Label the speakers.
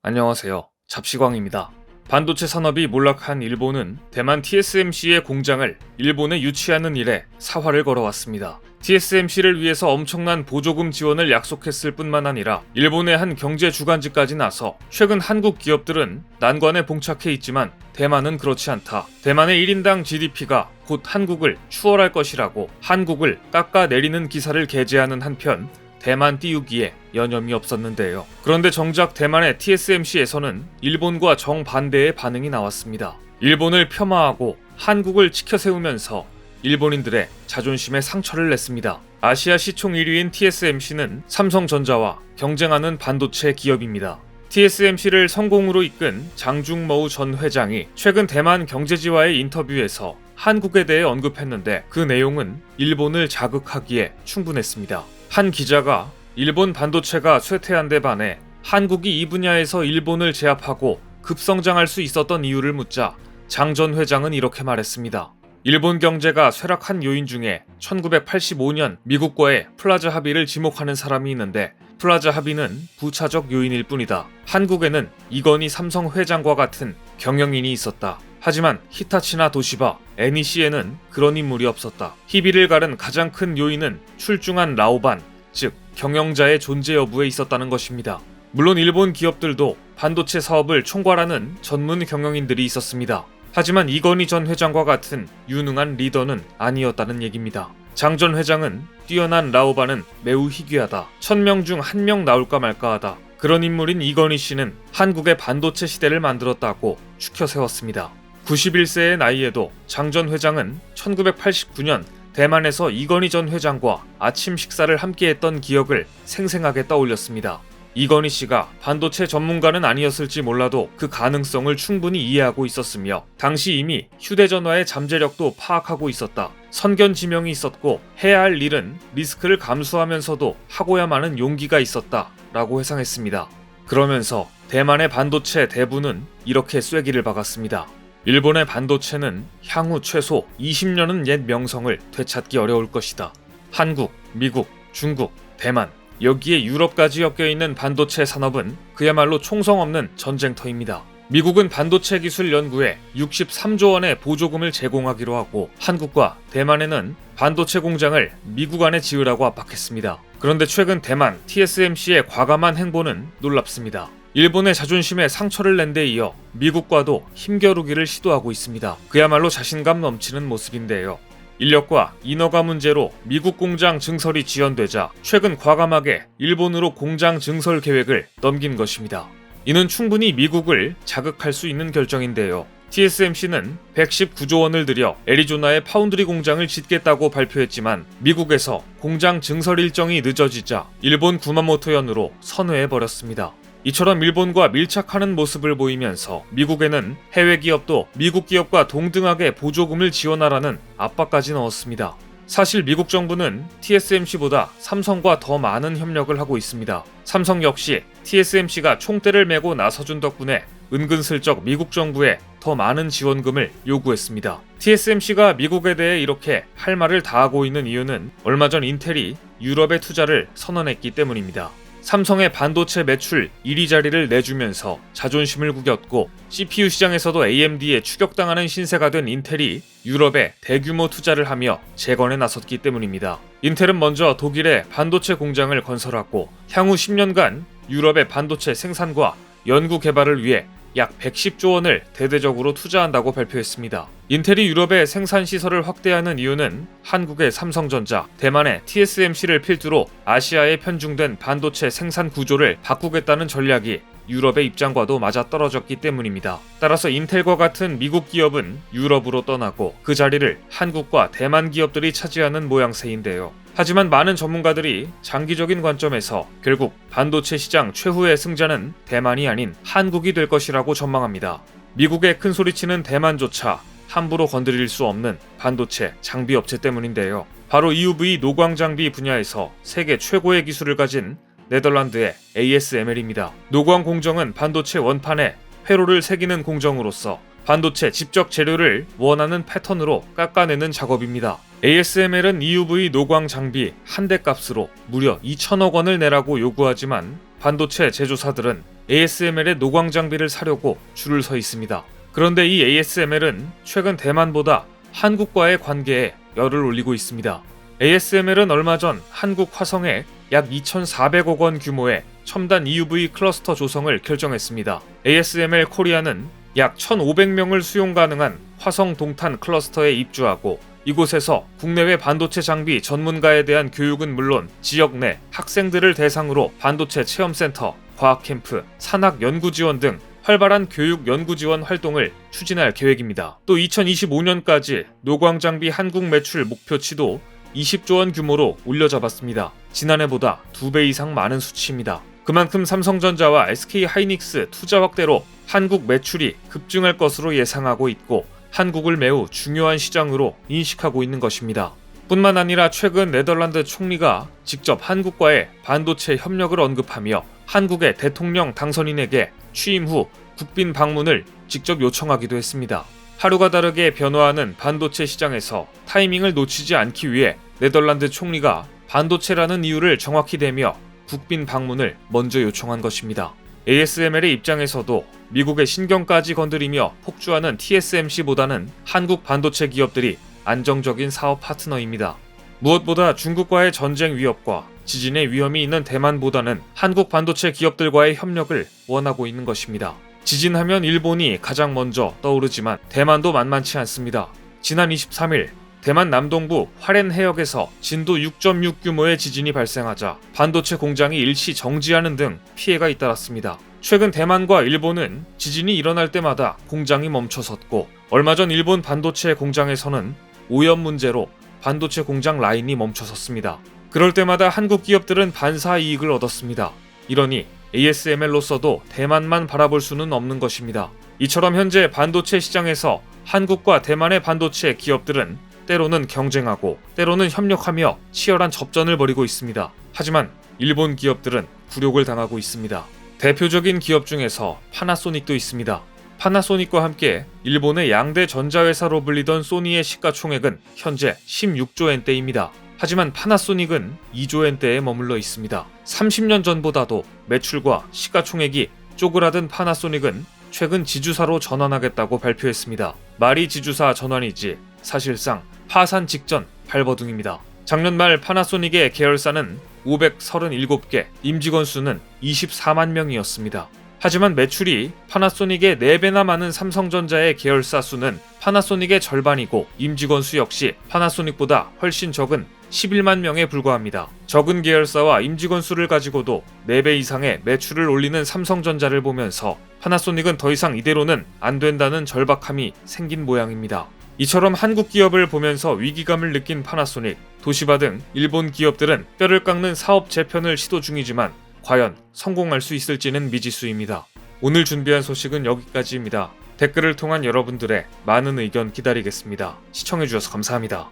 Speaker 1: 안녕하세요. 잡시광입니다. 반도체 산업이 몰락한 일본은 대만 TSMC의 공장을 일본에 유치하는 일에 사활을 걸어왔습니다. TSMC를 위해서 엄청난 보조금 지원을 약속했을 뿐만 아니라 일본의 한 경제 주간지까지 나서 최근 한국 기업들은 난관에 봉착해 있지만 대만은 그렇지 않다. 대만의 1인당 GDP가 곧 한국을 추월할 것이라고 한국을 깎아내리는 기사를 게재하는 한편 대만 띄우기에 여념이 없었는데요. 그런데 정작 대만의 TSMC에서는 일본과 정반대의 반응이 나왔습니다. 일본을 폄하하고 한국을 치켜세우면서 일본인들의 자존심에 상처를 냈습니다. 아시아 시총 1위인 TSMC는 삼성전자와 경쟁하는 반도체 기업입니다. TSMC를 성공으로 이끈 장중머우 전 회장이 최근 대만 경제지와의 인터뷰에서 한국에 대해 언급했는데 그 내용은 일본을 자극하기에 충분했습니다. 한 기자가 일본 반도체가 쇠퇴한 데 반해 한국이 이 분야에서 일본을 제압하고 급성장할 수 있었던 이유를 묻자 장 전 회장은 이렇게 말했습니다. 일본 경제가 쇠락한 요인 중에 1985년 미국과의 플라자 합의를 지목하는 사람이 있는데 플라자 합의는 부차적 요인일 뿐이다. 한국에는 이건희 삼성 회장과 같은 경영인이 있었다. 하지만 히타치나 도시바, NEC에는 그런 인물이 없었다. 희비를 가른 가장 큰 요인은 출중한 라오반, 즉 경영자의 존재 여부에 있었다는 것입니다. 물론 일본 기업들도 반도체 사업을 총괄하는 전문 경영인들이 있었습니다. 하지만 이건희 전 회장과 같은 유능한 리더는 아니었다는 얘기입니다. 장 전 회장은 뛰어난 라오반은 매우 희귀하다. 1000명 중 1명 나올까 말까 하다. 그런 인물인 이건희 씨는 한국의 반도체 시대를 만들었다고 추켜 세웠습니다. 91세의 나이에도 장 전 회장은 1989년 대만에서 이건희 전 회장과 아침 식사를 함께했던 기억을 생생하게 떠올렸습니다. 이건희 씨가 반도체 전문가는 아니었을지 몰라도 그 가능성을 충분히 이해하고 있었으며 당시 이미 휴대전화의 잠재력도 파악하고 있었다. 선견지명이 있었고 해야 할 일은 리스크를 감수하면서도 하고야만 용기가 있었다 라고 회상했습니다. 그러면서 대만의 반도체 대부는 이렇게 쐐기를 박았습니다. 일본의 반도체는 향후 최소 20년은 옛 명성을 되찾기 어려울 것이다. 한국, 미국, 중국, 대만, 여기에 유럽까지 엮여있는 반도체 산업은 그야말로 총성 없는 전쟁터입니다. 미국은 반도체 기술 연구에 63조 원의 보조금을 제공하기로 하고 한국과 대만에는 반도체 공장을 미국 안에 지으라고 압박했습니다. 그런데 최근 대만 TSMC의 과감한 행보는 놀랍습니다. 일본의 자존심에 상처를 낸 데 이어 미국과도 힘겨루기를 시도하고 있습니다. 그야말로 자신감 넘치는 모습인데요. 인력과 인허가 문제로 미국 공장 증설이 지연되자 최근 과감하게 일본으로 공장 증설 계획을 넘긴 것입니다. 이는 충분히 미국을 자극할 수 있는 결정인데요. TSMC는 119조 원을 들여 애리조나의 파운드리 공장을 짓겠다고 발표했지만 미국에서 공장 증설 일정이 늦어지자 일본 구마모토현으로 선회해버렸습니다. 이처럼 일본과 밀착하는 모습을 보이면서 미국에는 해외 기업도 미국 기업과 동등하게 보조금을 지원하라는 압박까지 넣었습니다. 사실 미국 정부는 TSMC보다 삼성과 더 많은 협력을 하고 있습니다. 삼성 역시 TSMC가 총대를 메고 나서준 덕분에 은근슬쩍 미국 정부에 더 많은 지원금을 요구했습니다. TSMC가 미국에 대해 이렇게 할 말을 다하고 있는 이유는 얼마 전 인텔이 유럽에 투자를 선언했기 때문입니다. 삼성의 반도체 매출 1위 자리를 내주면서 자존심을 구겼고 CPU 시장에서도 AMD에 추격당하는 신세가 된 인텔이 유럽에 대규모 투자를 하며 재건에 나섰기 때문입니다. 인텔은 먼저 독일에 반도체 공장을 건설하고 향후 10년간 유럽의 반도체 생산과 연구 개발을 위해 약 110조 원을 대대적으로 투자한다고 발표했습니다. 인텔이 유럽의 생산 시설을 확대하는 이유는 한국의 삼성전자, 대만의 TSMC를 필두로 아시아에 편중된 반도체 생산 구조를 바꾸겠다는 전략이 유럽의 입장과도 맞아떨어졌기 때문입니다. 따라서 인텔과 같은 미국 기업은 유럽으로 떠나고 그 자리를 한국과 대만 기업들이 차지하는 모양새인데요. 하지만 많은 전문가들이 장기적인 관점에서 결국 반도체 시장 최후의 승자는 대만이 아닌 한국이 될 것이라고 전망합니다. 미국의 큰소리치는 대만조차 함부로 건드릴 수 없는 반도체 장비 업체 때문인데요. 바로 EUV 노광 장비 분야에서 세계 최고의 기술을 가진 네덜란드의 ASML입니다. 노광 공정은 반도체 원판에 회로를 새기는 공정으로서 반도체 집적 재료를 원하는 패턴으로 깎아내는 작업입니다. ASML은 EUV 노광 장비 한 대 값으로 무려 2천억 원을 내라고 요구하지만 반도체 제조사들은 ASML의 노광 장비를 사려고 줄을 서 있습니다. 그런데 이 ASML은 최근 대만보다 한국과의 관계에 열을 올리고 있습니다. ASML은 얼마 전 한국 화성에 약 2,400억 원 규모의 첨단 EUV 클러스터 조성을 결정했습니다. ASML 코리아는 약 1,500명을 수용 가능한 화성 동탄 클러스터에 입주하고 이곳에서 국내외 반도체 장비 전문가에 대한 교육은 물론 지역 내 학생들을 대상으로 반도체 체험센터, 과학캠프, 산학 연구 지원 등 활발한 교육 연구 지원 활동을 추진할 계획입니다. 또 2025년까지 노광 장비 한국 매출 목표치도 20조 원 규모로 올려잡았습니다. 지난해보다 2배 이상 많은 수치입니다. 그만큼 삼성전자와 SK하이닉스 투자 확대로 한국 매출이 급증할 것으로 예상하고 있고 한국을 매우 중요한 시장으로 인식하고 있는 것입니다. 뿐만 아니라 최근 네덜란드 총리가 직접 한국과의 반도체 협력을 언급하며 한국의 대통령 당선인에게 취임 후 국빈 방문을 직접 요청하기도 했습니다. 하루가 다르게 변화하는 반도체 시장에서 타이밍을 놓치지 않기 위해 네덜란드 총리가 반도체라는 이유를 정확히 대며 국빈 방문을 먼저 요청한 것입니다. ASML의 입장에서도 미국의 신경까지 건드리며 폭주하는 TSMC보다는 한국 반도체 기업들이 안정적인 사업 파트너입니다. 무엇보다 중국과의 전쟁 위협과 지진의 위험이 있는 대만보다는 한국 반도체 기업들과의 협력을 원하고 있는 것입니다. 지진하면 일본이 가장 먼저 떠오르지만 대만도 만만치 않습니다. 지난 23일 대만 남동부 화롄 해역에서 진도 6.6 규모의 지진이 발생하자 반도체 공장이 일시 정지하는 등 피해가 잇따랐습니다. 최근 대만과 일본은 지진이 일어날 때마다 공장이 멈춰섰고 얼마 전 일본 반도체 공장에서는 오염 문제로 반도체 공장 라인이 멈춰섰습니다. 그럴 때마다 한국 기업들은 반사 이익을 얻었습니다. 이러니 ASML로서도 대만만 바라볼 수는 없는 것입니다. 이처럼 현재 반도체 시장에서 한국과 대만의 반도체 기업들은 때로는 경쟁하고 때로는 협력하며 치열한 접전을 벌이고 있습니다. 하지만 일본 기업들은 굴욕을 당하고 있습니다. 대표적인 기업 중에서 파나소닉도 있습니다. 파나소닉과 함께 일본의 양대 전자회사로 불리던 소니의 시가총액은 현재 16조 엔대입니다. 하지만 파나소닉은 2조 엔대에 머물러 있습니다. 30년 전보다도 매출과 시가총액이 쪼그라든 파나소닉은 최근 지주사로 전환하겠다고 발표했습니다. 말이 지주사 전환이지 사실상 파산 직전 발버둥입니다. 작년 말 파나소닉의 계열사는 537개, 임직원 수는 24만 명이었습니다. 하지만 매출이 파나소닉의 4배나 많은 삼성전자의 계열사 수는 파나소닉의 절반이고 임직원 수 역시 파나소닉보다 훨씬 적은 11만 명에 불과합니다. 적은 계열사와 임직원 수를 가지고도 4배 이상의 매출을 올리는 삼성전자를 보면서 파나소닉은 더 이상 이대로는 안 된다는 절박함이 생긴 모양입니다. 이처럼 한국 기업을 보면서 위기감을 느낀 파나소닉, 도시바 등 일본 기업들은 뼈를 깎는 사업 재편을 시도 중이지만 과연 성공할 수 있을지는 미지수입니다. 오늘 준비한 소식은 여기까지입니다. 댓글을 통한 여러분들의 많은 의견 기다리겠습니다. 시청해주셔서 감사합니다.